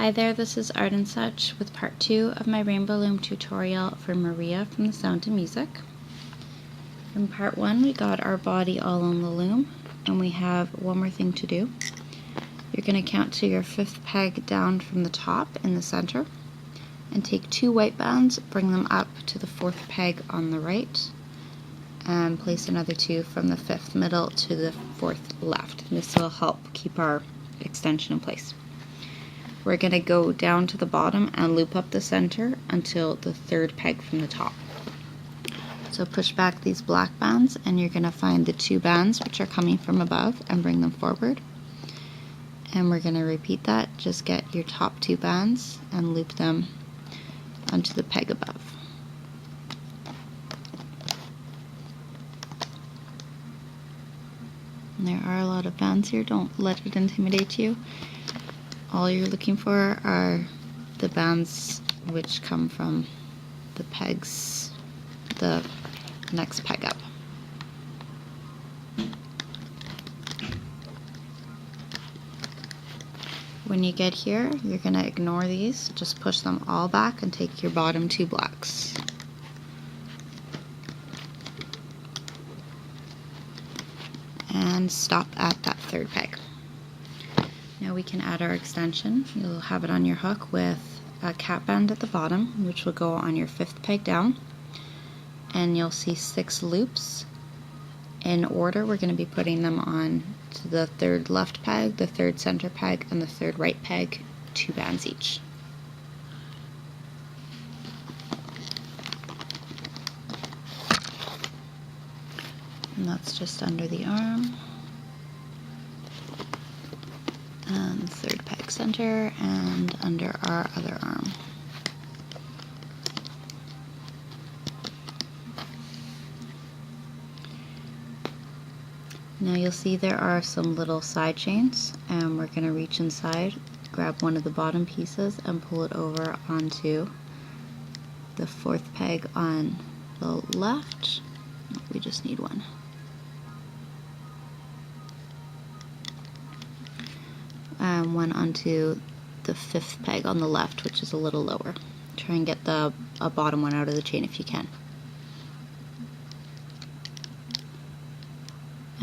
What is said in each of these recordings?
Hi there, this is Art and Such with part 2 of my Rainbow Loom tutorial for Maria from The Sound of Music. In part 1 we got our body all on the loom, and we have one more thing to do. You're going to count to your 5th peg down from the top in the center, and take 2 white bands, bring them up to the 4th peg on the right, and place another 2 from the 5th middle to the 4th left. This will help keep our extension in place. We're going to go down to the bottom and loop up the center until the 3rd peg from the top. So push back these black bands and you're going to find the 2 bands which are coming from above and bring them forward. And we're going to repeat that. Just get your top 2 bands and loop them onto the peg above. And there are a lot of bands here, don't let it intimidate you. All you're looking for are the bands which come from the pegs, the next peg up. When you get here, you're going to ignore these, just push them all back and take your bottom 2 blocks. And stop at that 3rd peg. Now we can add our extension. You'll have it on your hook with a cap band at the bottom, which will go on your 5th peg down, and you'll see 6 loops. In order, we're going to be putting them on to the 3rd left peg, the 3rd center peg, and the 3rd right peg, 2 bands each. And that's just under the arm. And 3rd peg center and under our other arm. Now you'll see there are some little side chains, and we're going to reach inside, grab one of the bottom pieces and pull it over onto the 4th peg on the left. We just need one. And one onto the 5th peg on the left, which is a little lower. Try and get the bottom one out of the chain if you can.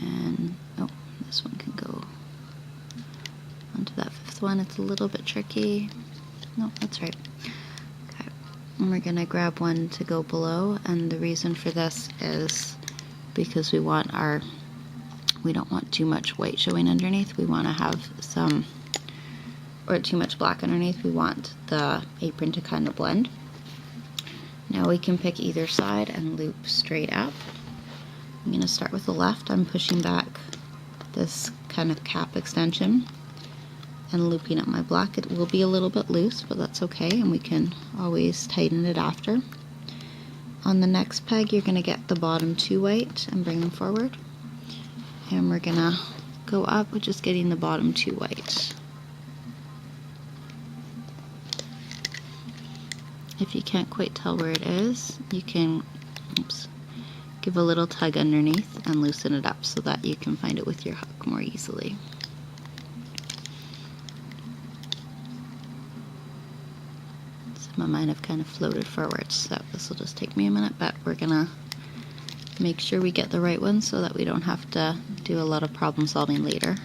And oh, this one can go onto that 5th one. It's a little bit tricky. No, that's right. Okay, and we're gonna grab one to go below, and the reason for this is because we don't want too much white showing underneath. We want to have some, or too much black underneath. We want the apron to kind of blend. Now we can pick either side and loop straight up. I'm going to start with the left. I'm pushing back this kind of cap extension and looping up my black. It will be a little bit loose, but that's okay, and we can always tighten it after. On the next peg, you're going to get the bottom 2 white and bring them forward. And we're gonna go up with just getting the bottom 2 white. If you can't quite tell where it is, you can give a little tug underneath and loosen it up so that you can find it with your hook more easily. Some of mine have kind of floated forward, so this will just take me a minute, but we're gonna make sure we get the right one so that we don't have to do a lot of problem solving later.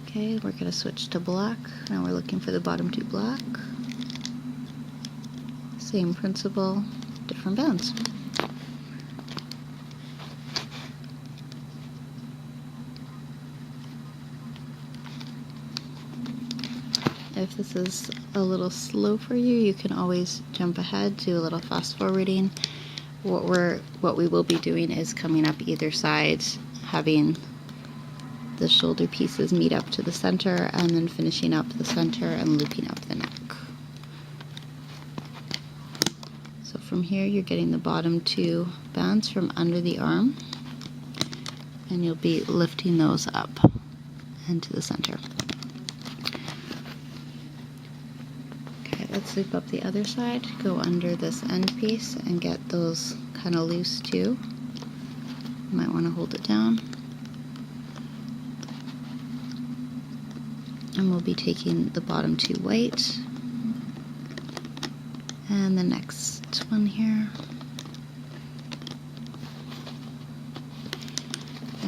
Okay, we're going to switch to black. Now we're looking for the bottom 2 black. Same principle, different bands. If this is a little slow for you, you can always jump ahead, do a little fast forwarding. What we will be doing is coming up either side, having the shoulder pieces meet up to the center, and then finishing up the center and looping up the neck. So from here you're getting the bottom 2 bands from under the arm, and you'll be lifting those up into the center. let's loop up the other side, go under this end piece and get those kind of loose too. You might want to hold it down. And we'll be taking the bottom two white and the next one here,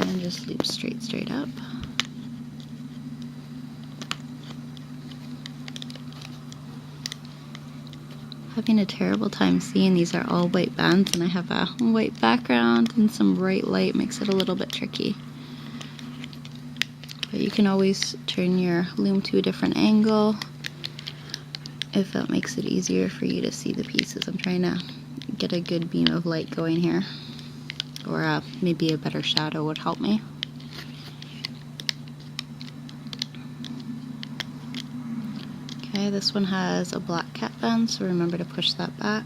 and just loop straight up. Having a terrible time seeing these are all white bands, and I have a white background and some bright light makes it a little bit tricky. But you can always turn your loom to a different angle if that makes it easier for you to see the pieces. I'm trying to get a good beam of light going here, or maybe a better shadow would help me. Okay, this one has a black cap band, so remember to push that back.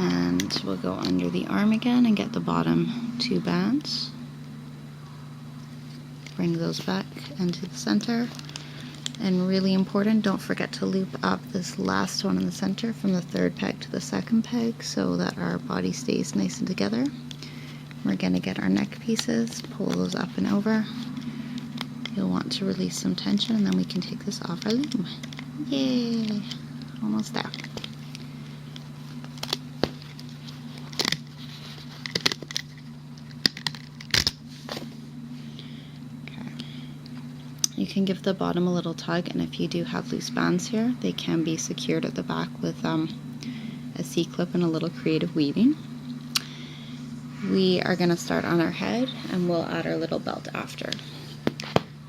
And we'll go under the arm again and get the bottom two bands. Bring those back into the center. And really important, don't forget to loop up this last one in the center from the third peg to the second peg so that our body stays nice and together. We're going to get our neck pieces, pull those up and over. You'll want to release some tension and then we can take this off our loom. Yay! Almost there. You can give the bottom a little tug, and if you do have loose bands here, they can be secured at the back with a C-clip and a little creative weaving. We are going to start on our head and we'll add our little belt after.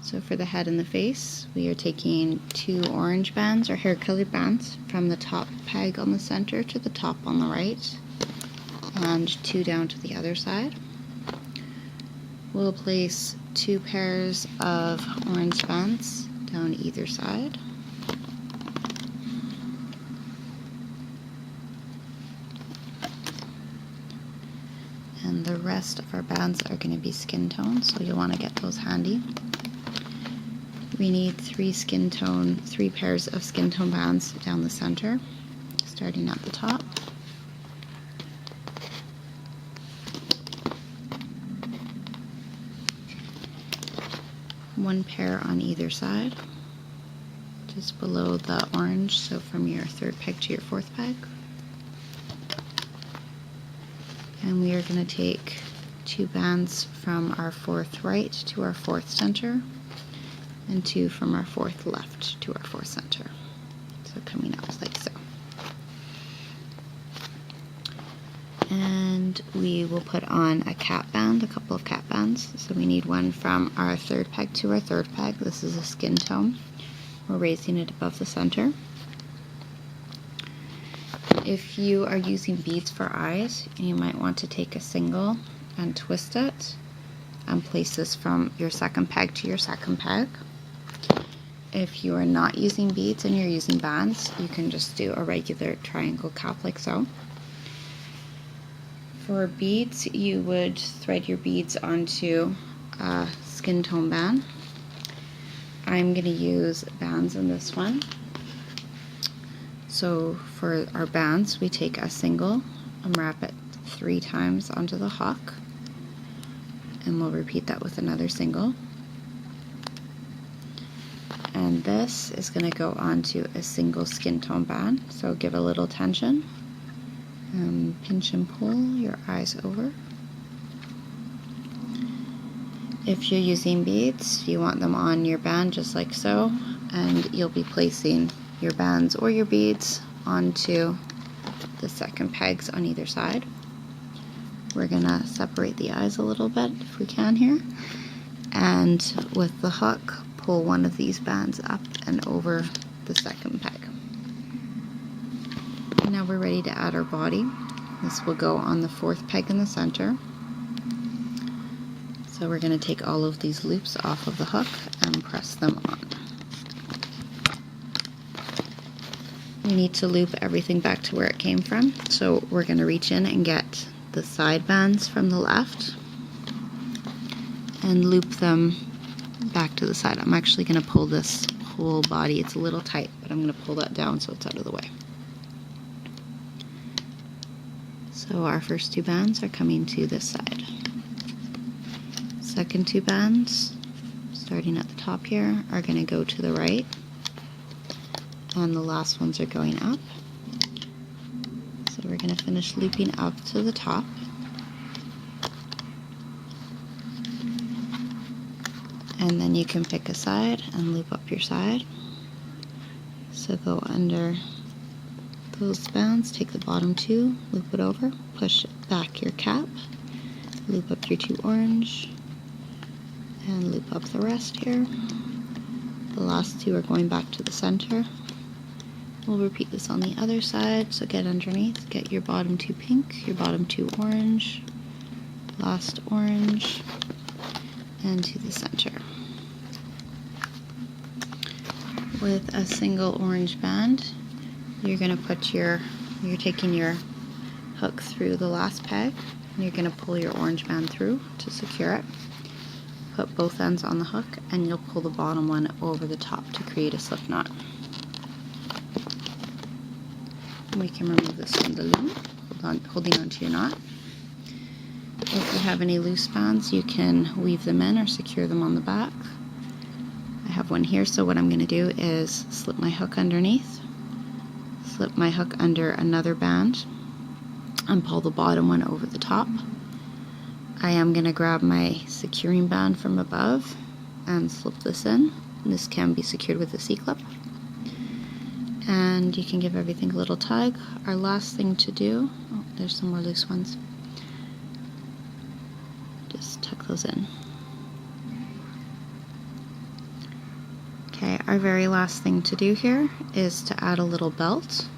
So for the head and the face, we are taking two orange bands or hair colored bands from the top peg on the center to the top on the right, and two down to the other side. We'll place two pairs of orange bands down either side. And the rest of our bands are going to be skin tone, so you'll want to get those handy. We need three pairs of skin tone bands down the center, starting at the top. One pair on either side, just below the orange, so from your third peg to your fourth peg. And we are going to take two bands from our fourth right to our fourth center, and two from our fourth left to our fourth center. So coming out like so. And we will put on a cap band, a couple of cap bands. So we need one from our third peg to our third peg. This is a skin tone. We're raising it above the center. If you are using beads for eyes, you might want to take a single and twist it and place this from your second peg to your second peg. If you are not using beads and you're using bands, you can just do a regular triangle cap like so. For beads, you would thread your beads onto a skin tone band. I'm going to use bands in this one. So for our bands, we take a single and wrap it 3 times onto the hook, and we'll repeat that with another single. And this is going to go onto a single skin tone band, so give a little tension. Pinch and pull your eyes over. If you're using beads, you want them on your band just like so, and you'll be placing your bands or your beads onto the second pegs on either side. We're gonna separate the eyes a little bit if we can here, and with the hook, pull one of these bands up and over the second peg. Now we're ready to add our body. This will go on the fourth peg in the center. So we're going to take all of these loops off of the hook and press them on. we need to loop everything back to where it came from. So we're going to reach in and get the side bands from the left and loop them back to the side. I'm actually going to pull this whole body. It's a little tight, but I'm going to pull that down so it's out of the way. So our first 2 bands are coming to this side. Second 2 bands, starting at the top here, are going to go to the right, and the last ones are going up. So we're going to finish looping up to the top. And then you can pick a side and loop up your side. So go under those bands, take the bottom 2, loop it over, push back your cap, loop up your 2 orange, and loop up the rest here. The last 2 are going back to the center. We'll repeat this on the other side, so get underneath, get your bottom 2 pink, your bottom 2 orange, last orange, and to the center. With a single orange band, you're going to put you're taking your hook through the last peg, and you're going to pull your orange band through to secure it. Put both ends on the hook, and you'll pull the bottom one over the top to create a slip knot. We can remove this from the loom, holding onto your knot. If you have any loose bands, you can weave them in or secure them on the back. I have one here, so what I'm going to do is slip my hook underneath, slip my hook under another band, and pull the bottom one over the top. I am going to grab my securing band from above and slip this in. This can be secured with a C-clip. And you can give everything a little tug. Our last thing to do, oh, there's some more loose ones. Just tuck those in. Okay, our very last thing to do here is to add a little belt.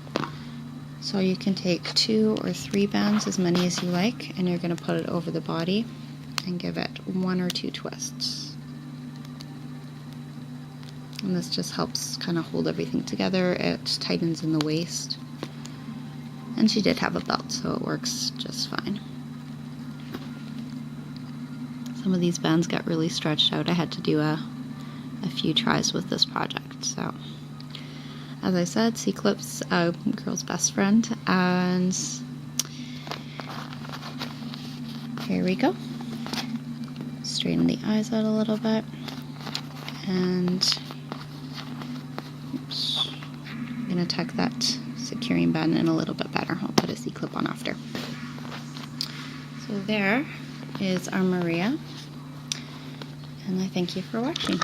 So you can take 2 or 3 bands, as many as you like, and you're going to put it over the body and give it 1 or 2 twists. And this just helps kind of hold everything together. It tightens in the waist. And she did have a belt, so it works just fine. Some of these bands got really stretched out. I had to do a few tries with this project. So, as I said, C-clips, a girl's best friend. And here we go. Straighten the eyes out a little bit. And I'm going to tuck that securing band in a little bit better. I'll put a C-clip on after. So there is our Maria, and I thank you for watching.